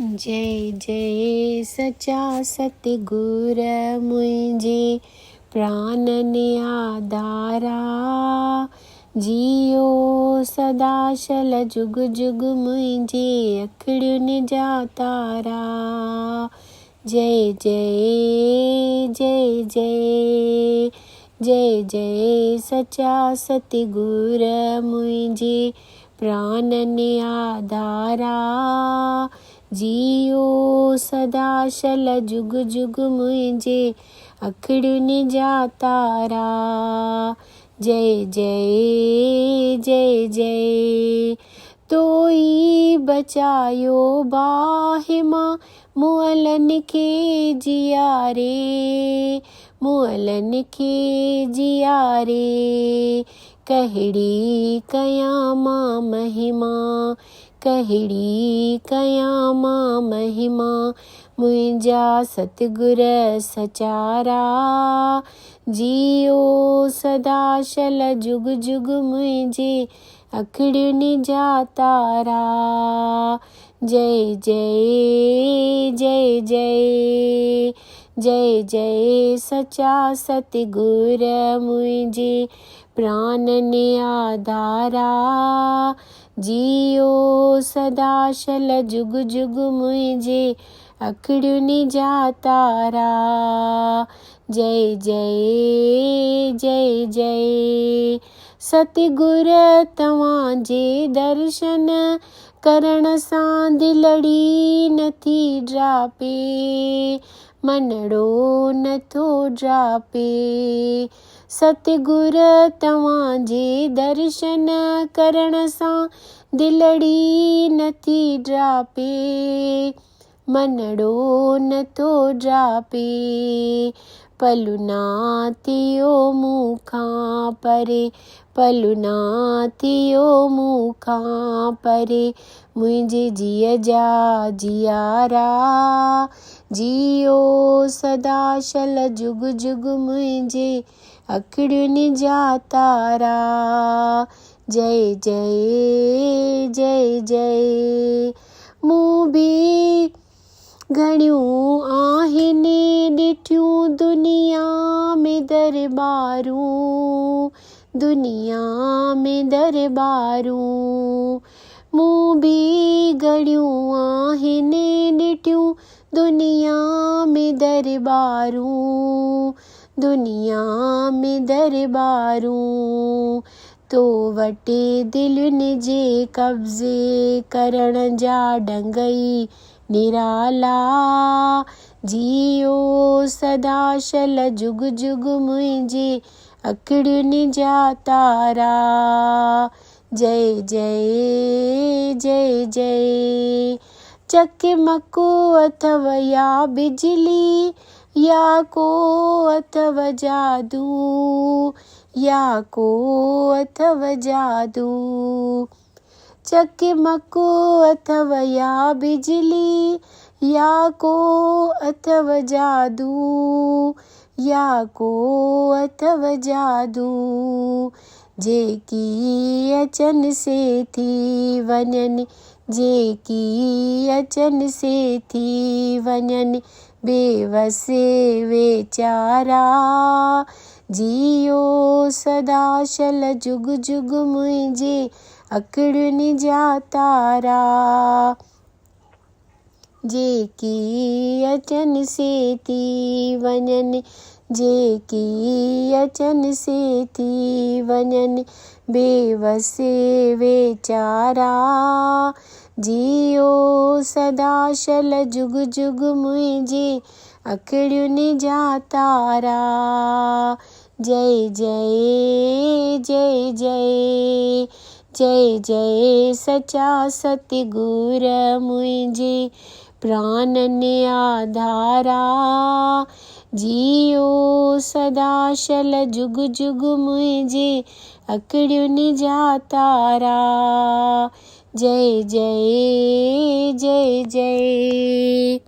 जय जय सचा सतगुर मुंहिंजे प्राणनि आधारा। जियो सदा शल जुग जुग मुंहिंजे अखियुनि जा तारा। जय जय जय जय जय जय सचा सतगुर मुंहिंजे प्राणनि आधारा। जियो सदा शल जुग जुग मुंहिंजे अखियुनि जा तारा। जय जय जय जय तोई बचायो बाहि मां मुअलनि खे जियारे। मुअलनि खे जियारे कहिड़ी कयां मां महिमा। कहिड़ी कयां मां महिमा मुंहिंजा सतगुर सचारा। जियो सदा शल जुग जुग मुंहिंजे अखियुनि जा तारा। जय जय जय जय जय जय सचा सतगुर मुंहिंजे प्राणनि आधारा। जियो सदा शल जुग जुग मुंहिंजे अखियुनि जा तारा। जय जय जय जय सतगुर तव्हांजे दर्शन करण सां दिलड़ी नथी ड्रापे। मनड़ो नथो ड्रापे। सतगुर तव्हांजे दर्शन करण सां दिलड़ी नथी ड्रापे। मनड़ो नथो ड्रापे। पलुना थियो मूंखां परे। पलुना थियो मूंखां परे मुंहिंजे जीअ जा जियारा। जियो सदा शल जुग जुग मुंहिंजे अखियुनि जा तारा। जय जय जय जय मूं बि घणियूं आहिनि ॾिठियूं दुनिया में दरबारूं। दुनिया में दरबारूं मूं बि घणियूं आहिनि ॾिठियूं दुनिया में दरबारूं। दुनिया में दरबारूं तो वटे दिलुनि जे कब्ज़े करण जा ढंगई निराला। जियो सदा शल जुग जुग मुंहिंजे अखियुनि जा तारा। जय जय जय जय चकमको अथव या बिजली या को अथव जादू। या को अथव जादू। चकमको अथव या बिजली या को अथव जादू। या को अथव जादू जेकी अचन से थी वञनि। जेकी अचन से थी वञनि बेवसे वेचारा। जियो सदा शल जुग जुग मुंहिंजे अखियुनि जा तारा। जेकी अचन से थी वञनि। जेकी अचन से थी वञनि बेवसे वेचारा। जियो सदा शल जुग जुग मुंहिंजे अखियुनि जा तारा। जय जय जय जय जय जय सचा सतगुर मुंहिंजे प्राणनि आधारा। जियो सदा शल जुग जुग मुंहिंजे अखियुनि जा तारा। जय जय जय जय